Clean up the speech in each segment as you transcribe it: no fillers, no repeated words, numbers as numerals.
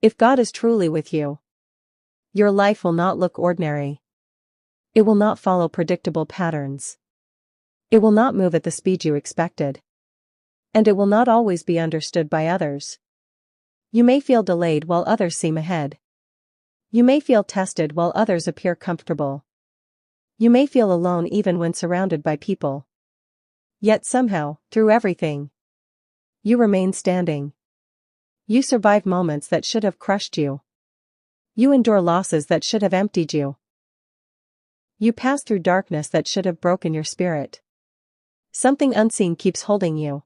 If God is truly with you, your life will not look ordinary. It will not follow predictable patterns. It will not move at the speed you expected. And it will not always be understood by others. You may feel delayed while others seem ahead. You may feel tested while others appear comfortable. You may feel alone even when surrounded by people. Yet somehow, through everything, you remain standing. You survive moments that should have crushed you. You endure losses that should have emptied you. You pass through darkness that should have broken your spirit. Something unseen keeps holding you.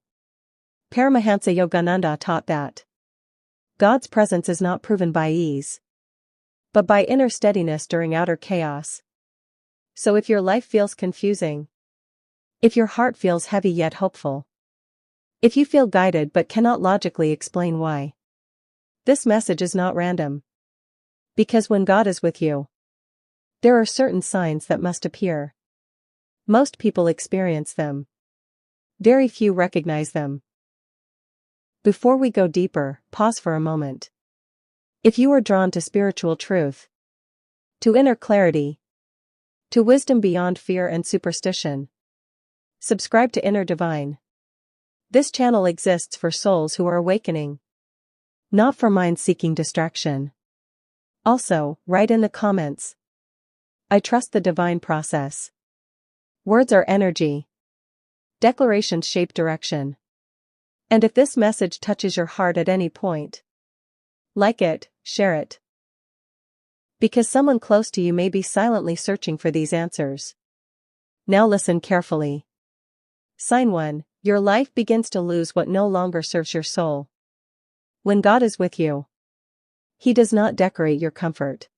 Paramahansa Yogananda taught that God's presence is not proven by ease, but by inner steadiness during outer chaos. So if your life feels confusing, if your heart feels heavy yet hopeful, if you feel guided but cannot logically explain why, this message is not random. Because when God is with you, there are certain signs that must appear. Most people experience them. Very few recognize them. Before we go deeper, pause for a moment. If you are drawn to spiritual truth, to inner clarity, to wisdom beyond fear and superstition, subscribe to Inner Divine. This channel exists for souls who are awakening, not for minds seeking distraction. Also, write in the comments, I trust the divine process. Words are energy. Declarations shape direction. And if this message touches your heart at any point, like it, share it. Because someone close to you may be silently searching for these answers. Now listen carefully. Sign 1. Your life begins to lose what no longer serves your soul. When God is with you, He does not decorate your comfort.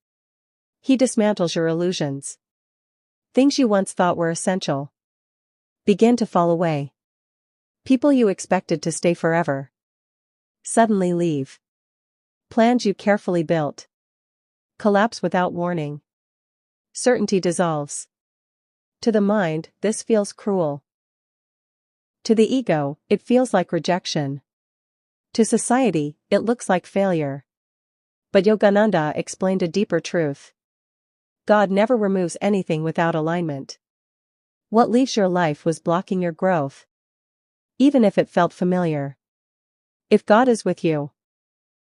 He dismantles your illusions. Things you once thought were essential begin to fall away. People you expected to stay forever suddenly leave. Plans you carefully built collapse without warning. Certainty dissolves. To the mind, this feels cruel. To the ego, it feels like rejection. To society, it looks like failure. But Yogananda explained a deeper truth. God never removes anything without alignment. What leaves your life was blocking your growth, even if it felt familiar. If God is with you,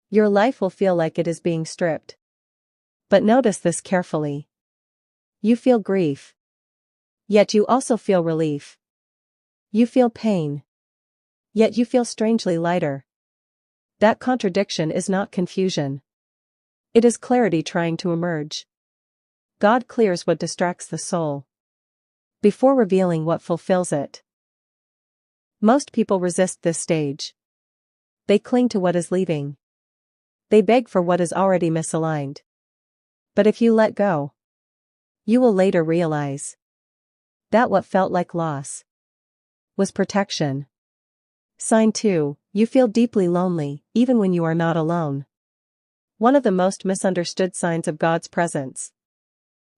your life will feel like it is being stripped. But notice this carefully. You feel grief. Yet you also feel relief. You feel pain. Yet you feel strangely lighter. That contradiction is not confusion. It is clarity trying to emerge. God clears what distracts the soul before revealing what fulfills it. Most people resist this stage. They cling to what is leaving. They beg for what is already misaligned. But if you let go, you will later realize that what felt like loss was protection. Sign 2. You feel deeply lonely, even when you are not alone. One of the most misunderstood signs of God's presence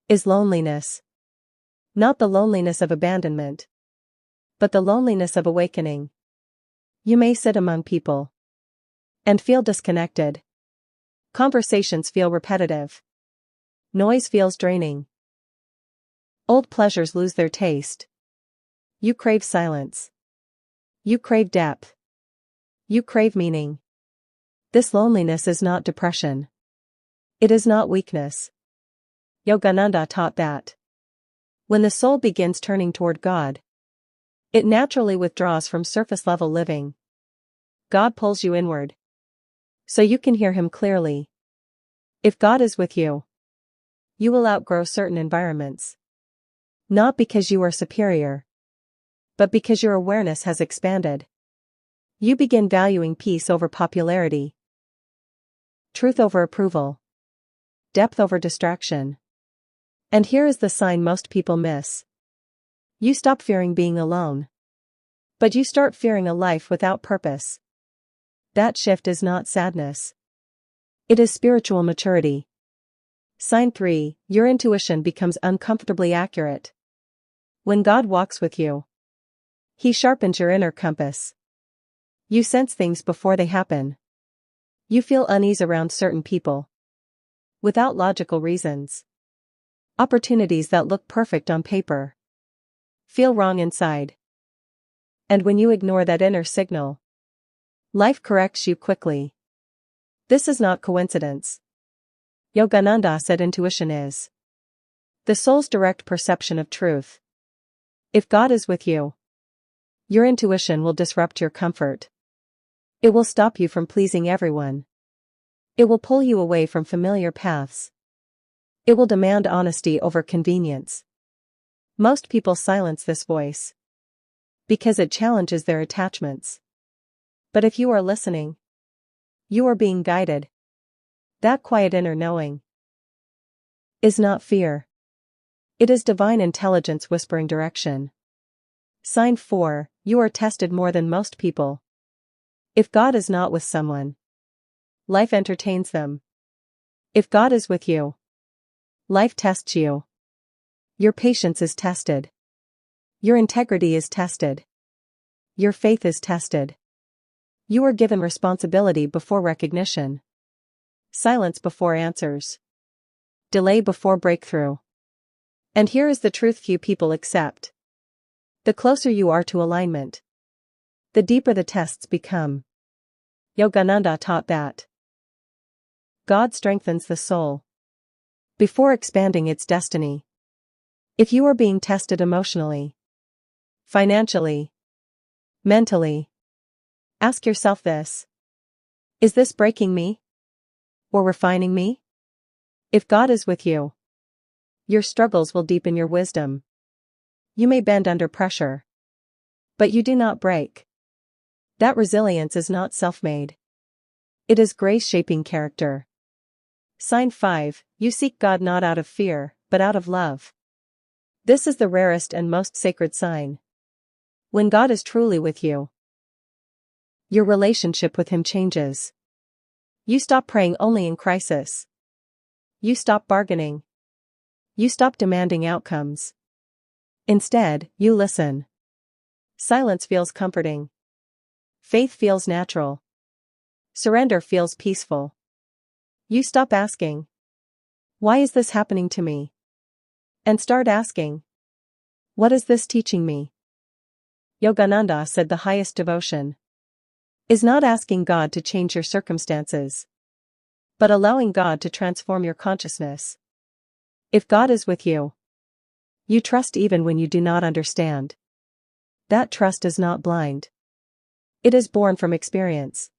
is loneliness. Not the loneliness of abandonment, but the loneliness of awakening. You may sit among people and feel disconnected. Conversations feel repetitive. Noise feels draining. Old pleasures lose their taste. You crave silence. You crave depth. You crave meaning. This loneliness is not depression. It is not weakness. Yogananda taught that when the soul begins turning toward God, it naturally withdraws from surface-level living. God pulls you inward, so you can hear Him clearly. If God is with you, you will outgrow certain environments. Not because you are superior, but because your awareness has expanded. You begin valuing peace over popularity, truth over approval, depth over distraction. And here is the sign most people miss. You stop fearing being alone, but you start fearing a life without purpose. That shift is not sadness. It is spiritual maturity. Sign 3. Your intuition becomes uncomfortably accurate. When God walks with you, He sharpens your inner compass. You sense things before they happen. You feel unease around certain people. Without logical reasons. Opportunities that look perfect on paper feel wrong inside. And when you ignore that inner signal, life corrects you quickly. This is not coincidence. Yogananda said intuition is the soul's direct perception of truth. If God is with you, your intuition will disrupt your comfort. It will stop you from pleasing everyone. It will pull you away from familiar paths. It will demand honesty over convenience. Most people silence this voice because it challenges their attachments. But if you are listening, you are being guided. That quiet inner knowing is not fear. It is divine intelligence whispering direction. Sign 4, you are tested more than most people. If God is not with someone, life entertains them. If God is with you, life tests you. Your patience is tested. Your integrity is tested. Your faith is tested. You are given responsibility before recognition. Silence before answers. Delay before breakthrough. And here is the truth few people accept. The closer you are to alignment, the deeper the tests become. Yogananda taught that God strengthens the soul before expanding its destiny. If you are being tested emotionally, financially, mentally, ask yourself this: is this breaking me or refining me? If God is with you, your struggles will deepen your wisdom. You may bend under pressure, but you do not break. That resilience is not self-made. It is grace shaping character. Sign 5, you seek God not out of fear, but out of love. This is the rarest and most sacred sign. When God is truly with you, your relationship with Him changes. You stop praying only in crisis. You stop bargaining. You stop demanding outcomes. Instead, you listen. Silence feels comforting. Faith feels natural. Surrender feels peaceful. You stop asking, why is this happening to me? And start asking, what is this teaching me? Yogananda said the highest devotion is not asking God to change your circumstances, but allowing God to transform your consciousness. If God is with you, you trust even when you do not understand. That trust is not blind. It is born from experience.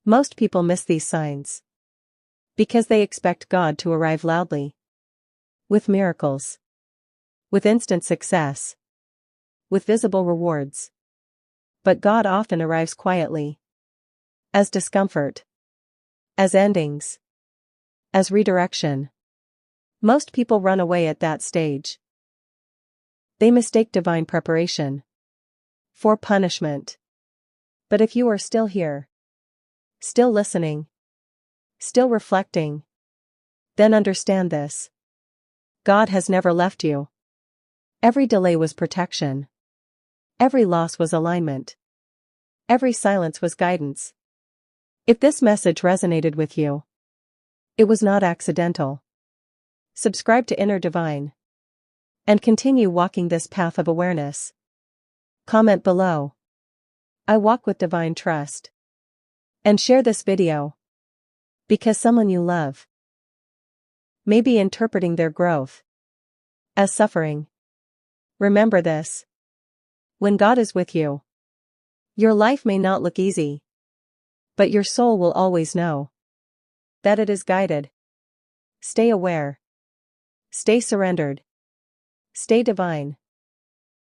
Most people miss these signs because they expect God to arrive loudly, with miracles, with instant success, with visible rewards. But God often arrives quietly, as discomfort, as endings, as redirection. Most people run away at that stage. They mistake divine preparation for punishment. But if you are still here, still listening, still reflecting, then understand this: God has never left you. Every delay was protection. Every loss was alignment. Every silence was guidance. If this message resonated with you, it was not accidental. Subscribe to Inner Divine and continue walking this path of awareness. Comment below, I walk with divine trust. And share this video because someone you love may be interpreting their growth as suffering. Remember this: when God is with you, your life may not look easy, but your soul will always know that it is guided. Stay aware. Stay surrendered. Stay divine.